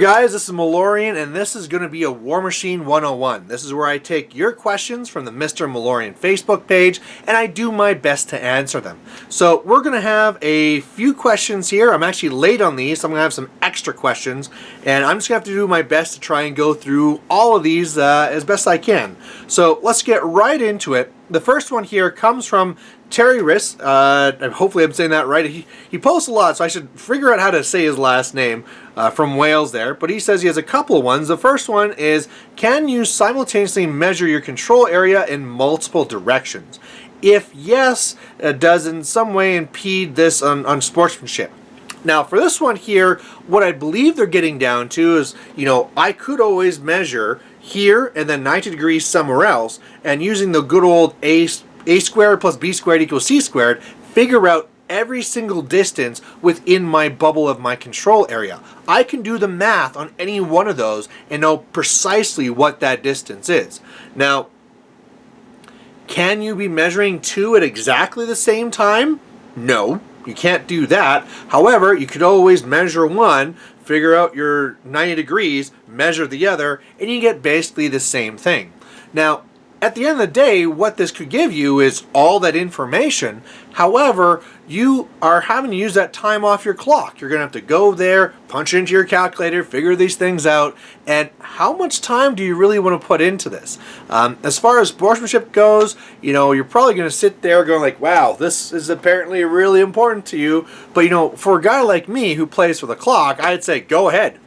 guys, this is Malorian, and this is going to be a Warmachine 101. This is where I take your questions from the Mr. Malorian Facebook page, and I do my best to answer them. So we're going to have a few questions here. I'm actually late on these, so I'm going to have some extra questions, and I'm just going to have to do my best to try and go through all of these as best I can. So let's get right into it. The first one here comes from Terry Riss. Hopefully I'm saying that right. He posts a lot, so I should figure out how to say his last name, from Wales there. But he says he has a couple of ones. The first one is, can you simultaneously measure your control area in multiple directions? If yes, does in some way impede this on sportsmanship? Now for this one here, what I believe they're getting down to is, I could always measure here and then 90 degrees somewhere else, and using the good old a squared plus b squared equals c squared, figure out every single distance within my bubble of my control area. I can do the math on any one of those and know precisely what that distance is. Now, can you be measuring two at exactly the same time? No, you can't do that. However, you could always measure one, figure out your 90 degrees, measure the other, and you get basically the same thing. Now, at the end of the day, what this could give you is all that information. However, you are having to use that time off your clock. You're going to have to go there, punch it into your calculator, figure these things out. And how much time do you really want to put into this? As far as sportsmanship goes, you're probably going to sit there going like, wow, this is apparently really important to you. But, for a guy like me who plays for the clock, I'd say go ahead.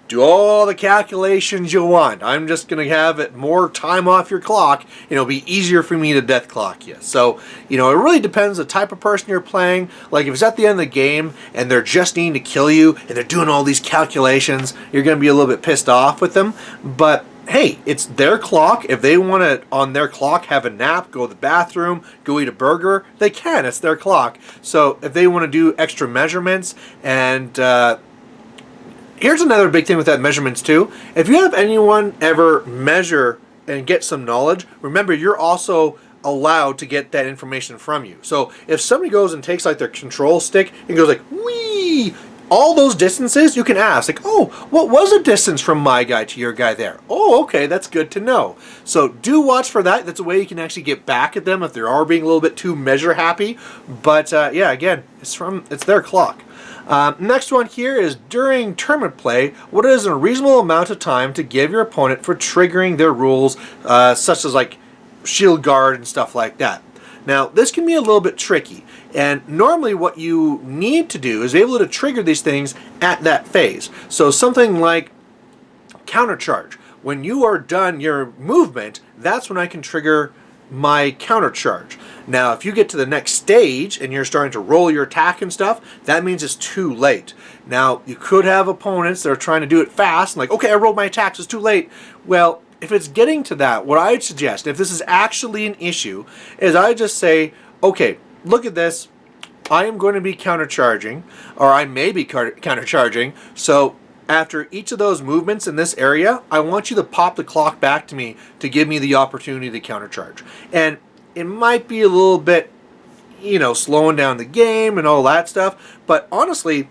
Do all the calculations you want. I'm just going to have it more time off your clock. It'll be easier for me to death clock you. So, it really depends the type of person you're playing. Like if it's at the end of the game and they're just needing to kill you and they're doing all these calculations, you're going to be a little bit pissed off with them. But hey, it's their clock. If they want to, on their clock, have a nap, go to the bathroom, go eat a burger, they can. It's their clock. So if they want to do extra measurements and... here's another big thing with that measurements too. If you have anyone ever measure and get some knowledge, remember you're also allowed to get that information from you. So if somebody goes and takes like their control stick and goes like, wee, all those distances you can ask like, oh, what was the distance from my guy to your guy there? Oh, okay, that's good to know. So do watch for that. That's a way you can actually get back at them if they are being a little bit too measure happy. But yeah, again, it's their clock. Next one here is, during tournament play, what is a reasonable amount of time to give your opponent for triggering their rules, such as like shield guard and stuff like that? Now, this can be a little bit tricky, and normally what you need to do is be able to trigger these things at that phase. So something like countercharge. When you are done your movement, that's when I can trigger my countercharge. Now, if you get to the next stage and you're starting to roll your attack and stuff, that means it's too late. Now, you could have opponents that are trying to do it fast, and like, okay, I rolled my attacks, it's too late. Well, if it's getting to that, what I'd suggest, if this is actually an issue, is I just say, okay, look at this, I am going to be countercharging, or I may be countercharging, so after each of those movements in this area, I want you to pop the clock back to me to give me the opportunity to countercharge. And it might be a little bit, slowing down the game and all that stuff, but honestly,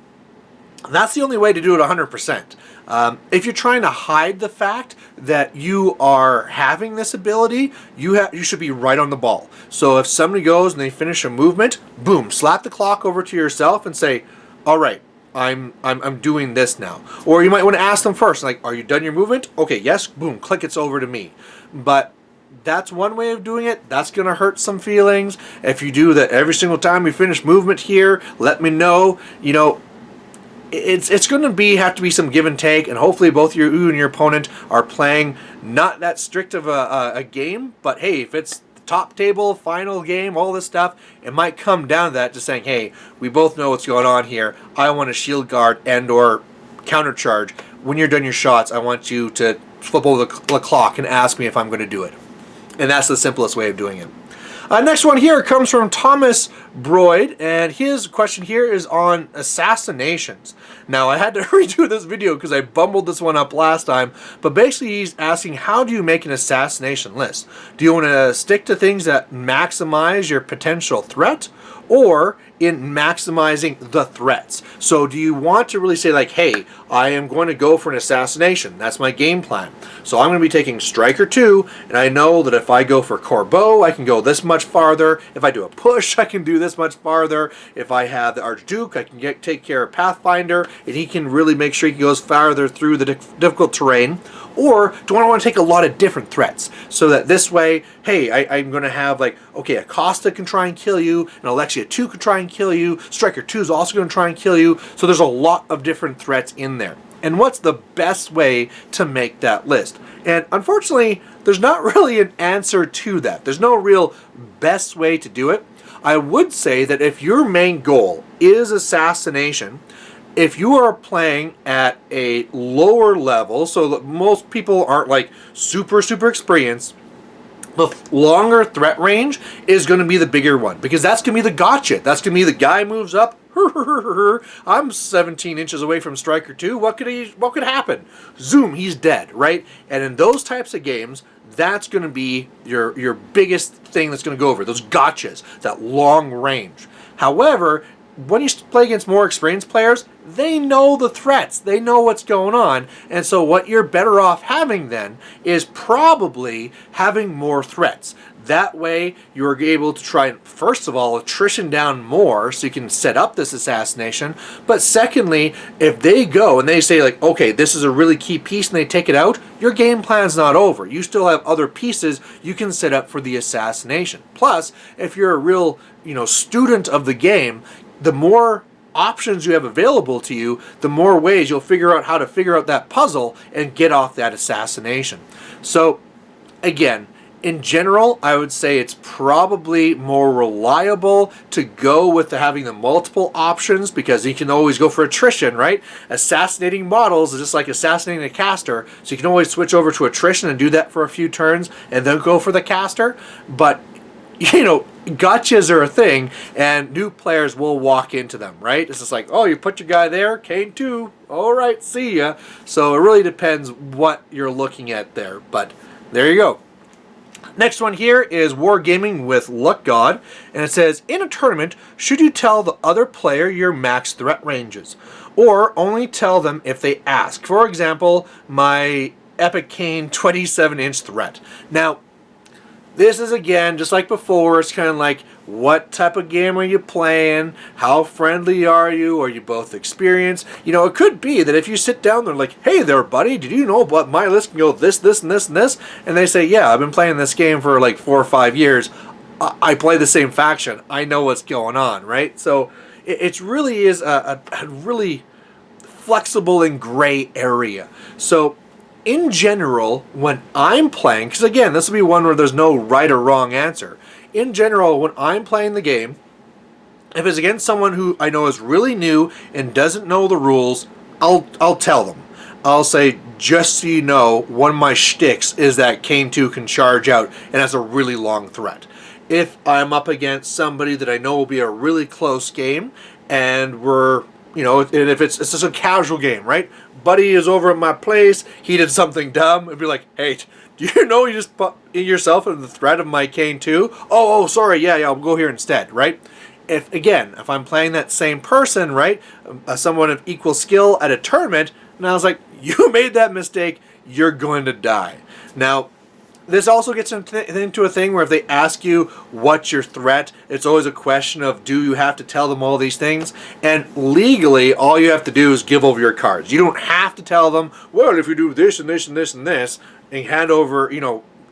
that's the only way to do it 100%. If you're trying to hide the fact that you are having this ability, you should be right on the ball. So if somebody goes and they finish a movement, boom, slap the clock over to yourself and say, all right, I'm doing this now. Or you might want to ask them first, like, are you done your movement? Okay, yes, boom, click, it's over to me. But that's one way of doing it. That's going to hurt some feelings. If you do that every single time you finish movement here, let me know. It's going to have to be some give and take, and hopefully both you and your opponent are playing not that strict of a game, but hey, if it's top table, final game, all this stuff, it might come down to that, just saying, hey, we both know what's going on here. I want a shield guard and or countercharge. When you're done your shots, I want you to flip over the clock and ask me if I'm going to do it. And that's the simplest way of doing it. Next one here comes from Thomas Broyd, and his question here is on assassinations. Now, I had to redo this video because I bumbled this one up last time, but basically he's asking, how do you make an assassination list? Do you want to stick to things that maximize your potential threat, or in maximizing the threats. So do you want to really say like, hey, I am going to go for an assassination. That's my game plan. So I'm going to be taking Striker 2, and I know that if I go for Corbeau, I can go this much farther. If I do a push, I can do this much farther. If I have the Archduke, I can take care of Pathfinder, and he can really make sure he goes farther through the difficult terrain. Or do I want to take a lot of different threats so that this way, hey, I'm going to have like, okay, Acosta can try and kill you, and Alexia 2 can try and kill you, Striker 2 is also going to try and kill you, so there's a lot of different threats in there. And what's the best way to make that list? And unfortunately, there's not really an answer to that. There's no real best way to do it. I would say that if your main goal is assassination, if you are playing at a lower level, so that most people aren't like super experienced, the longer threat range is going to be the bigger one, because that's going to be the gotcha. That's going to be the guy moves up. I'm 17 inches away from Striker 2. What could happen? Zoom, he's dead, right? And in those types of games, that's going to be your biggest thing that's going to go over, those gotchas, that long range. However, when you play against more experienced players, they know the threats. They know what's going on. And so what you're better off having then is probably having more threats. That way you're able to try and, first of all, attrition down more so you can set up this assassination. But secondly, if they go and they say like, okay, this is a really key piece, and they take it out, your game plan's not over. You still have other pieces you can set up for the assassination. Plus, if you're a real, student of the game, the more options you have available to you, the more ways you'll figure out how to figure out that puzzle and get off that assassination. So, again, in general, I would say it's probably more reliable to go with having the multiple options, because you can always go for attrition, right? Assassinating models is just like assassinating a caster, so you can always switch over to attrition and do that for a few turns and then go for the caster. But gotchas are a thing, and new players will walk into them, right? It's just like, oh, you put your guy there, Kane 2, all right, see ya. So it really depends what you're looking at there, but there you go. Next one here is Wargaming with Luck God, and it says, in a tournament, should you tell the other player your max threat ranges, or only tell them if they ask? For example, my Epic Kane 27-inch threat. Now, this is, again, just like before, it's kind of like, what type of game are you playing? How friendly are you? Are you both experienced? It could be that if you sit down there like, hey there, buddy, did you know what my list can go this, and this, and this? And they say, yeah, I've been playing this game for like 4 or 5 years. I play the same faction. I know what's going on, right? So it really is a really flexible and gray area. So in general, when I'm playing, because again, this will be one where there's no right or wrong answer. In general, when I'm playing the game, if it's against someone who I know is really new and doesn't know the rules, I'll tell them. I'll say, just so you know, one of my shticks is that Kane 2 can charge out and has a really long threat. If I'm up against somebody that I know will be a really close game, and we're, and if it's just a casual game, right? Buddy is over at my place, he did something dumb, it'd be like, hey, do you know you just put yourself in the threat of my Kane 2? Oh, sorry, yeah, I'll go here instead, right? If I'm playing that same person, right, someone of equal skill at a tournament, and I was like, you made that mistake, you're going to die. Now, this also gets into a thing where if they ask you what's your threat, it's always a question of, do you have to tell them all these things? And legally, all you have to do is give over your cards. You don't have to tell them, well, if you do this and this and this and this, and hand over,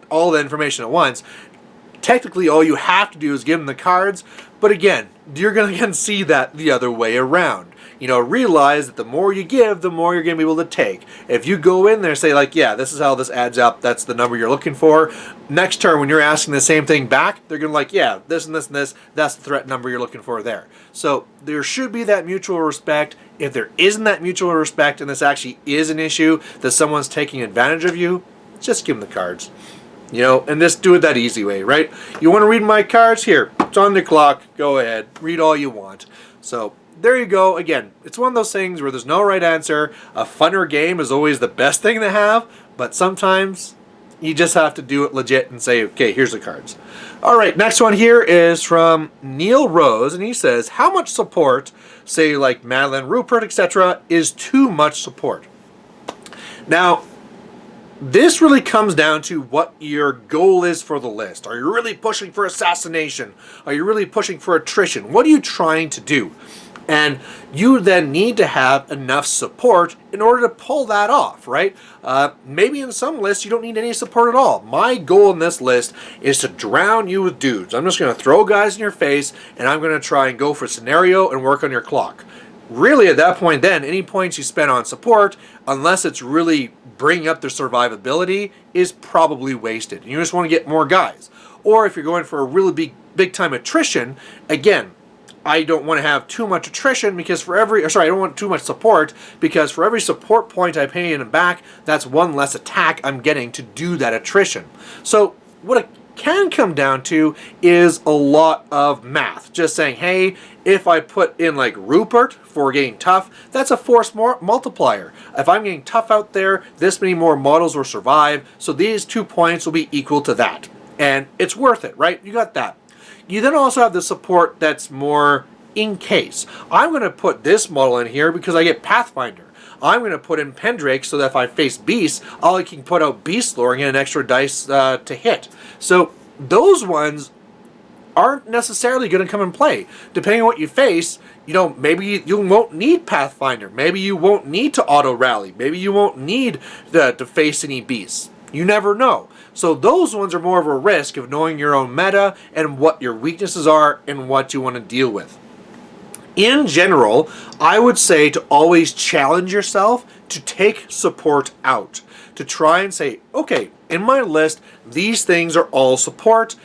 all the information at once. Technically, all you have to do is give them the cards. But again, you're going to see that the other way around. Realize that the more you give, the more you're going to be able to take. If you go in there and say, like, yeah, this is how this adds up, that's the number you're looking for. Next turn, when you're asking the same thing back, they're going to like, yeah, this and this and this, that's the threat number you're looking for there. So there should be that mutual respect. If there isn't that mutual respect, and this actually is an issue that someone's taking advantage of you, just give them the cards. And just do it that easy way, right? You want to read my cards? Here, it's on the clock. Go ahead. Read all you want. So there you go. Again, it's one of those things where there's no right answer. A funner game is always the best thing to have, but sometimes You just have to do it legit and say, okay, here's the cards. All right, next one here is from Neil Rose, and he says, how much support, say like Madeline Rupert, etc., is too much support? Now, this really comes down to what your goal is for the list. Are you really pushing for assassination? Are you really pushing for attrition? What are you trying to do? And you then need to have enough support in order to pull that off, right? Maybe in some lists you don't need any support at all. My goal in this list is to drown you with dudes. I'm just going to throw guys in your face, and I'm going to try and go for scenario and work on your clock. Really, at that point then, any points you spend on support, unless it's really bringing up their survivability, is probably wasted. You just want to get more guys. Or if you're going for a really big time attrition, again, I don't want to have too much attrition because I don't want too much support because for every support point I pay in and back, that's one less attack I'm getting to do that attrition. So what it can come down to is a lot of math. Just saying, hey, if I put in like Rupert for getting tough, that's a force multiplier. If I'm getting tough out there, this many more models will survive, so these 2 points will be equal to that. And it's worth it, right? You got that. You then also have the support that's more in case. I'm going to put this model in here because I get Pathfinder. I'm going to put in Pendrake so that if I face Beasts, I can put out Beast Lore and get an extra dice to hit. So those ones aren't necessarily going to come in play. Depending on what you face, maybe you won't need Pathfinder. Maybe you won't need to auto-rally. Maybe you won't need to face any Beasts. You never know. So those ones are more of a risk of knowing your own meta and what your weaknesses are and what you want to deal with. In general, I would say to always challenge yourself to take support out. To try and say, okay, in my list, these things are all support.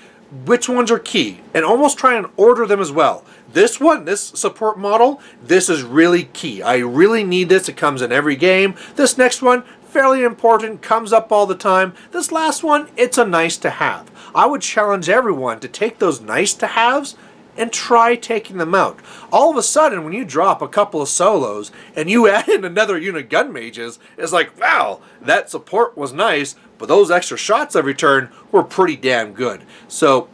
Which ones are key? And almost try and order them as well. This one, this support model, this is really key. I really need this. It comes in every game. This next one, fairly important, comes up all the time. This last one, it's a nice to have. I would challenge everyone to take those nice to haves and try taking them out. All of a sudden, when you drop a couple of solos and you add in another unit gun mages, it's like, wow, that support was nice, but those extra shots every turn were pretty damn good. So,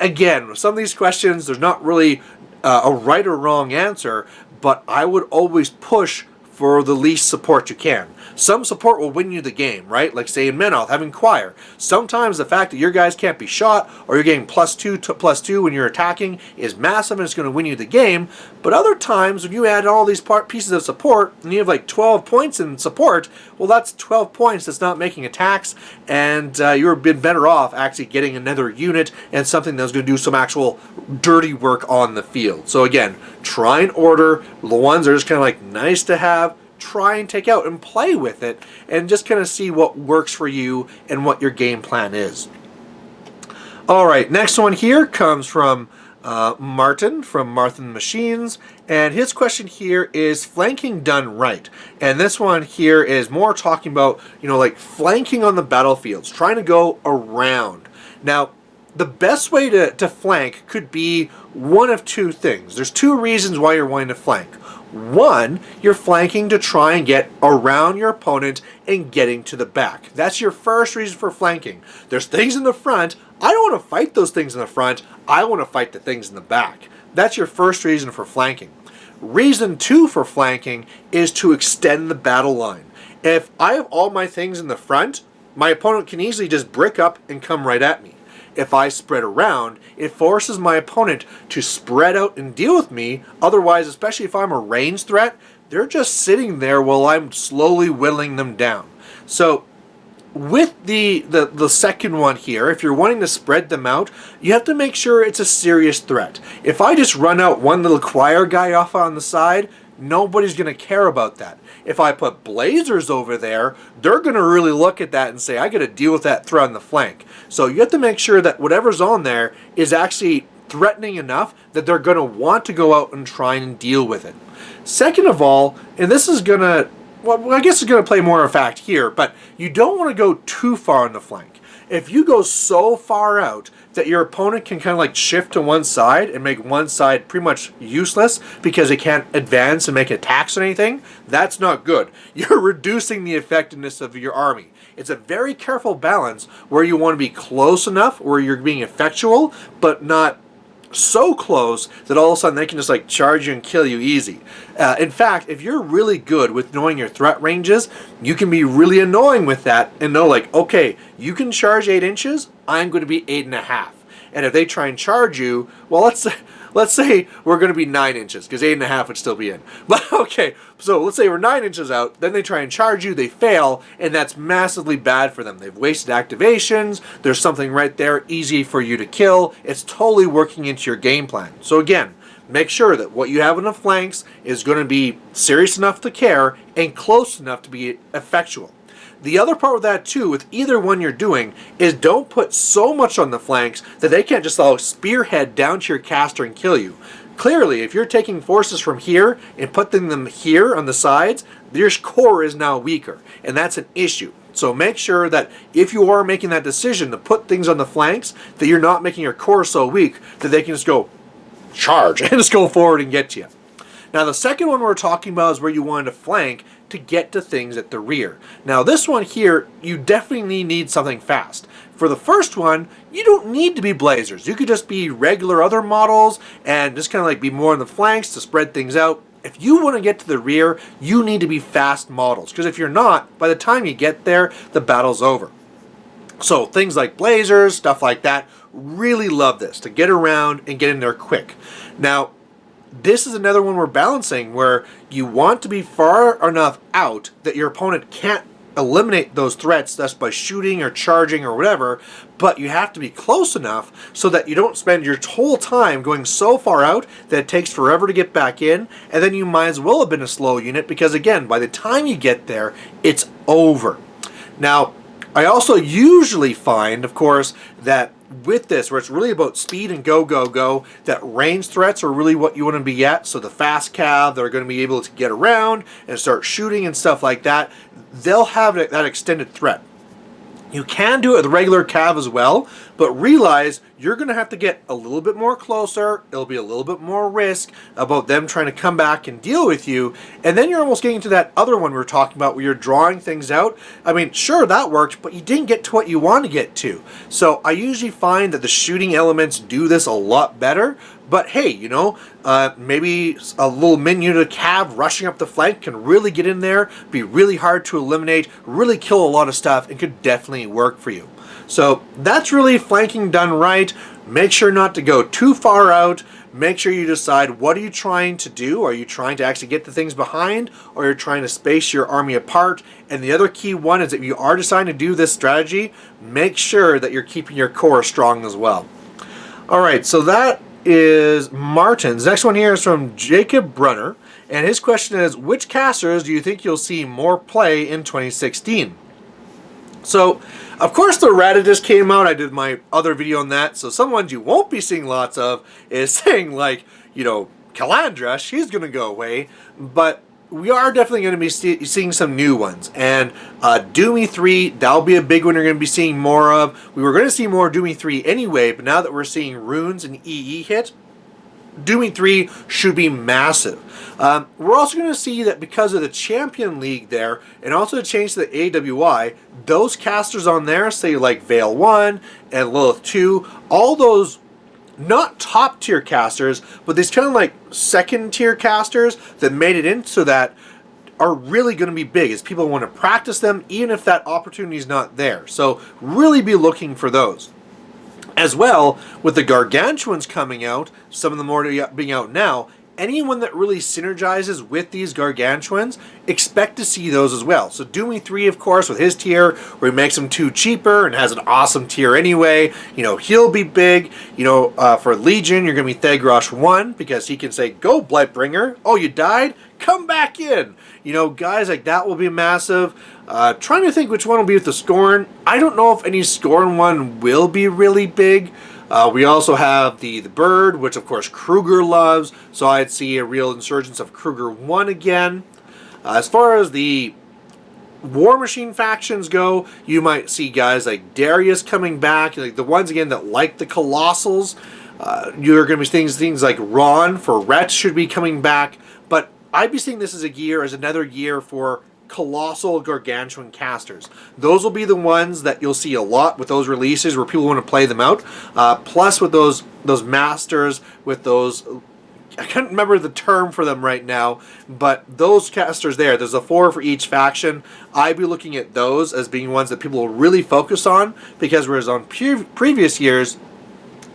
again, with some of these questions, there's not really a right or wrong answer, but I would always push for the least support you can. Some support will win you the game, right? Like say in Menoth, having Choir. Sometimes the fact that your guys can't be shot or you're getting +2 when you're attacking is massive and it's going to win you the game. But other times when you add all these pieces of support and you have like 12 points in support, well that's 12 points that's not making attacks, and you've been better off actually getting another unit and something that's going to do some actual dirty work on the field. So again, try and order the ones that are just kind of like nice to have. Try and take out and play with it and just kind of see what works for you and what your game plan is. Alright, next one here comes from Martin from Martin Machines, and his question here is flanking done right. And this one here is more talking about, like flanking on the battlefields, trying to go around. Now, the best way to flank could be one of two things. There's two reasons why you're wanting to flank. One, you're flanking to try and get around your opponent and getting to the back. That's your first reason for flanking. There's things in the front. I don't want to fight those things in the front. I want to fight the things in the back. That's your first reason for flanking. Reason two for flanking is to extend the battle line. If I have all my things in the front, my opponent can easily just brick up and come right at me. If I spread around, it forces my opponent to spread out and deal with me. Otherwise, especially if I'm a ranged threat, they're just sitting there while I'm slowly whittling them down. So with the second one here, if you're wanting to spread them out, you have to make sure it's a serious threat. If I just run out one little choir guy off on the side, nobody's going to care about that. If I put blazers over there, they're going to really look at that and say, I got to deal with that threat on the flank. So you have to make sure that whatever's on there is actually threatening enough that they're going to want to go out and try and deal with it. Second of all, and this is going to, well, I guess it's going to play more of a fact here, but you don't want to go too far on the flank. If you go so far out that your opponent can kind of like shift to one side and make one side pretty much useless because it can't advance and make attacks or anything, that's not good. You're reducing the effectiveness of your army. It's a very careful balance where you want to be close enough where you're being effectual, but not so close that all of a sudden they can just like charge you and kill you easy. In fact, if you're really good with knowing your threat ranges, you can be really annoying with that and know like, okay, you can charge 8 inches, I'm going to be 8.5. And if they try and charge you, well, let's say we're going to be 9 inches, because 8.5 would still be in. But okay, so let's say we're 9 inches out, then they try and charge you, they fail, and that's massively bad for them. They've wasted activations, there's something right there easy for you to kill. It's totally working into your game plan. So again, make sure that what you have on the flanks is going to be serious enough to care and close enough to be effectual. The other part with that too, with either one you're doing, is don't put so much on the flanks that they can't just all spearhead down to your caster and kill you. Clearly, if you're taking forces from here and putting them here on the sides, your core is now weaker, and that's an issue. So make sure that if you are making that decision to put things on the flanks, that you're not making your core so weak that they can just go charge and just go forward and get you. Now the second one we're talking about is where you want to flank to get to things at the rear. Now this one here, you definitely need something fast. For the first one, you don't need to be blazers. You could just be regular other models and just kind of like be more on the flanks to spread things out. If you want to get to the rear, you need to be fast models, because if you're not, by the time you get there, the battle's over. So things like blazers, stuff like that, really love this, to get around and get in there quick. Now, this is another one we're balancing where you want to be far enough out that your opponent can't eliminate those threats just by shooting or charging or whatever, but you have to be close enough so that you don't spend your whole time going so far out that it takes forever to get back in, and then you might as well have been a slow unit, because again, by the time you get there, it's over. Now, I also usually find, of course, that with this, where it's really about speed and go, go, go, that range threats are really what you want to be at. So the fast cav, they're going to be able to get around and start shooting and stuff like that. They'll have that extended threat. You can do it with regular cav as well, but realize you're going to have to get a little bit more closer. It'll be a little bit more risk about them trying to come back and deal with you. And then you're almost getting to that other one we were talking about where you're drawing things out. I mean, sure, that worked, but you didn't get to what you want to get to. So I usually find that the shooting elements do this a lot better. But hey, you know, maybe a little minion to cav rushing up the flank can really get in there, be really hard to eliminate, really kill a lot of stuff, and could definitely work for you. So that's really flanking done right. Make sure not to go too far out. Make sure you decide, what are you trying to do? Are you trying to actually get the things behind, or you're trying to space your army apart? And the other key one is, if you are deciding to do this strategy, make sure that you're keeping your core strong as well. All right, so that is Martin's. Next one here is from Jacob Brunner, and his question is, which casters do you think you'll see more play in 2016? So, of course, the Raditist came out. I did my other video on that. So some ones you won't be seeing lots of is saying, like, you know, Calandra, she's going to go away. But we are definitely going to be seeing some new ones. And Doomy 3, that'll be a big one you're going to be seeing more of. We were going to see more Doomy 3 anyway, but now that we're seeing runes and EE hit, Doomy 3 should be massive. We're also going to see that because of the Champion League there, and also the change to the AWI, those casters on there, say like Veil 1 and Lilith 2, all those not top tier casters, but these kind of like second tier casters that made it into that are really going to be big as people want to practice them, even if that opportunity is not there. So really be looking for those. As well, with the Gargantuans coming out, some of them already being out now, anyone that really synergizes with these Gargantuans, expect to see those as well. So Doomy 3, of course, with his tier, where he makes them 2 cheaper and has an awesome tier anyway, you know, he'll be big. You know, for Legion, you're going to be Thagrosh 1, because he can say, go Blightbringer, oh, you died? Come back in! You know, guys like that will be massive. Trying to think which one will be with the Scorn. I don't know if any Scorn one will be really big. We also have the Bird, which of course Kruger loves, so I'd see a real insurgence of Kruger 1 again. As far as the Warmachine factions go, you might see guys like Darius coming back, like the ones again that like the Colossals. You're going to be seeing things like Ron for Ret should be coming back, but I'd be seeing this as another year for colossal gargantuan casters. Those will be the ones that you'll see a lot with those releases where people want to play them out. Plus with those masters, with those, I can't remember the term for them right now, but those casters there's a 4 for each faction. I'd be looking at those as being ones that people will really focus on, because whereas on previous years,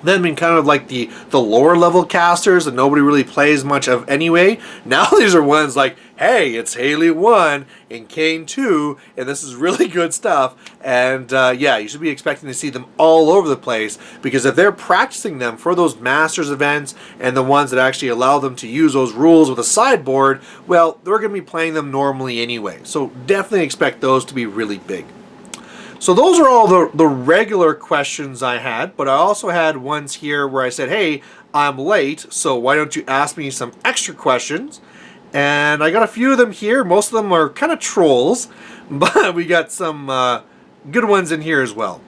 then been kind of like the lower level casters that nobody really plays much of anyway. Now these are ones like, hey, it's Haley 1 and Kane 2, and this is really good stuff. And yeah, you should be expecting to see them all over the place, because if they're practicing them for those Masters events and the ones that actually allow them to use those rules with a sideboard, well, they're going to be playing them normally anyway. So definitely expect those to be really big. So those are all the regular questions I had, but I also had ones here where I said, hey, I'm late, so why don't you ask me some extra questions? And I got a few of them here. Most of them are kind of trolls, but we got some good ones in here as well.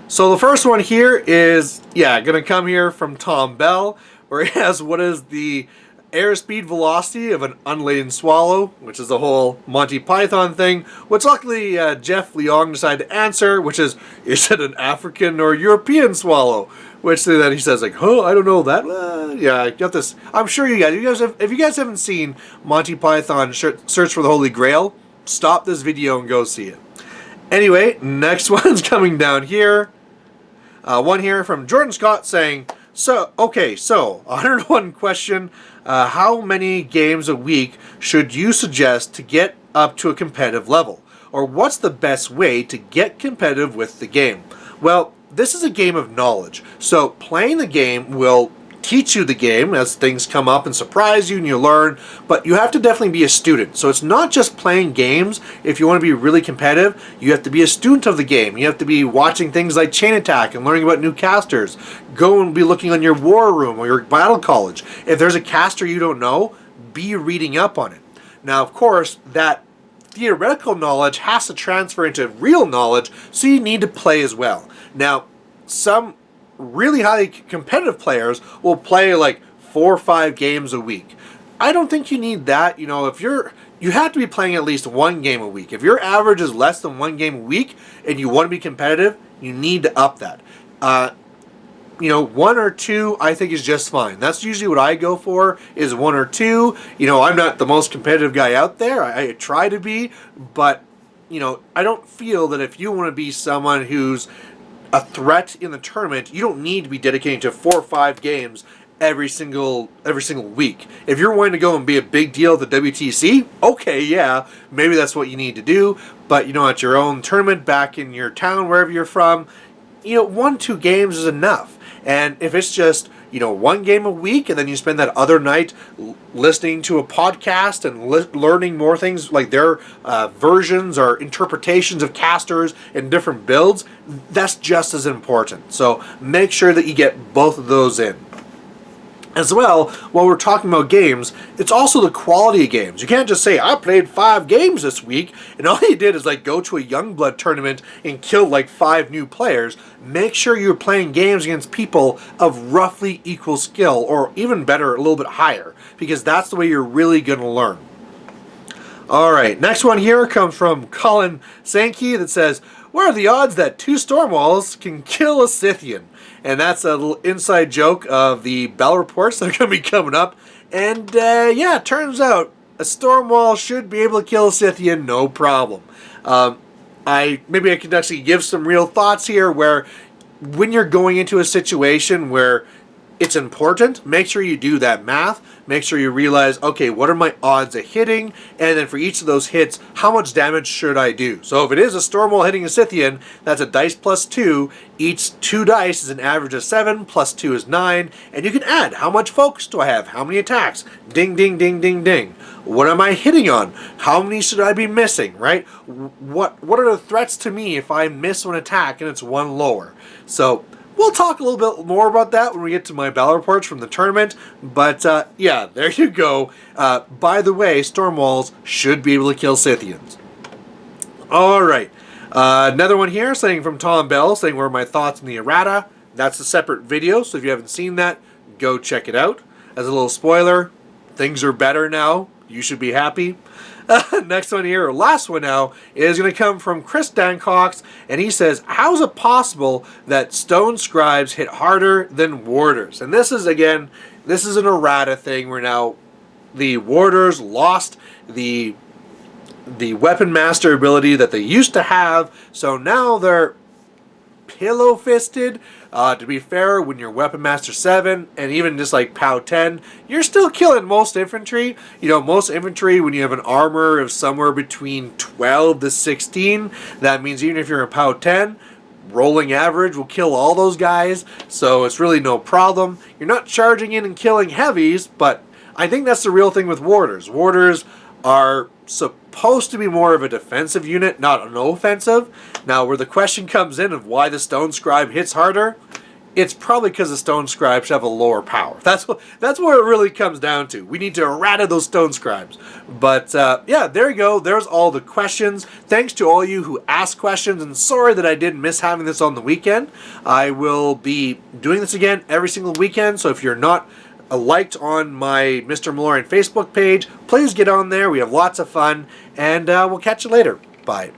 So the first one here is, going to come here from Tom Bell, where he asks, what is the airspeed velocity of an unladen swallow, which is the whole Monty Python thing, which luckily Jeff Leong decided to answer, which is it an African or European swallow? Which then he says like, I don't know that. Yeah, I got this. I'm sure you guys have, if you guys haven't seen Monty Python Search for the Holy Grail, stop this video and go see it. Anyway, next one's coming down here. One here from Jordan Scott saying, so 101 question. How many games a week should you suggest to get up to a competitive level? Or what's the best way to get competitive with the game? Well, this is a game of knowledge. So playing the game will teach you the game as things come up and surprise you and you learn, but you have to definitely be a student. So it's not just playing games. If you want to be really competitive, you have to be a student of the game. You have to be watching things like Chain Attack and learning about new casters. Go and be looking on your war room or your battle college. If there's a caster you don't know, be reading up on it. Now, of course, that theoretical knowledge has to transfer into real knowledge, so you need to play as well. Now, some really highly competitive players will play like 4 or 5 games a week. I don't think you need that. You know, if you have to be playing at least 1 game a week. If your average is less than 1 game a week and you want to be competitive, you need to up that. 1 or 2 I think is just fine. That's usually what I go for, is 1 or 2. I'm not the most competitive guy out there. I try to be, but I don't feel that if you want to be someone who's a threat in the tournament, you don't need to be dedicating to 4 or 5 games every single week. If you're wanting to go and be a big deal at the WTC, okay, yeah, maybe that's what you need to do. But at your own tournament back in your town, wherever you're from, 1, 2 games is enough. And if it's just 1 game a week, and then you spend that other night listening to a podcast and learning more things like their versions or interpretations of casters and different builds, that's just as important. So make sure that you get both of those in. As well, while we're talking about games, it's also the quality of games. You can't just say, I played 5 games this week, and all you did is like go to a Youngblood tournament and kill like 5 new players. Make sure you're playing games against people of roughly equal skill, or even better, a little bit higher, because that's the way you're really going to learn. Alright, next one here comes from Colin Sankey that says, what are the odds that 2 stormwalls can kill a Scythian? And that's a little inside joke of the battle reports that are going to be coming up. And yeah, it turns out a stormwall should be able to kill a Scythian, no problem. Maybe I could actually give some real thoughts here, where when you're going into a situation where it's important, make sure you do that math. Make sure you realize, okay, what are my odds of hitting? And then for each of those hits, how much damage should I do? So if it is a Stormwall hitting a Scythian, that's a dice plus 2. Each 2 dice is an average of 7, plus 2 is 9. And you can add, how much focus do I have? How many attacks? Ding, ding, ding, ding, ding. What am I hitting on? How many should I be missing, right? What are the threats to me if I miss 1 attack and it's 1 lower? So we'll talk a little bit more about that when we get to my battle reports from the tournament. But yeah, there you go. By the way, Stormwalls should be able to kill Scythians. Alright. Another one here saying from Tom Bell, saying, what are my thoughts on the errata? That's a separate video, so if you haven't seen that, go check it out. As a little spoiler, things are better now. You should be happy. Next one here, or last one now, is going to come from Chris Dancox, and he says, how is it possible that stone scribes hit harder than warders? And this is, again, this is an errata thing where now the warders lost the weapon master ability that they used to have, so now they're pillow-fisted. To be fair, when you're Weapon Master 7 and even just like POW 10, you're still killing most infantry. You know, most infantry, when you have an armor of somewhere between 12 to 16, that means even if you're in POW 10, rolling average will kill all those guys, so it's really no problem. You're not charging in and killing heavies, but I think that's the real thing with warders. Warders are supposed to be more of a defensive unit, not an offensive. Now, where the question comes in of why the Stone Scribe hits harder, it's probably because the Stone Scribes have a lower power. That's where it really comes down to. We need to errata those Stone Scribes. But yeah, there you go. There's all the questions. Thanks to all you who asked questions, and sorry that I did miss having this on the weekend. I will be doing this again every single weekend, so if you're not liked on my Mr. Malorian Facebook page, please get on there. We have lots of fun, and we'll catch you later. Bye.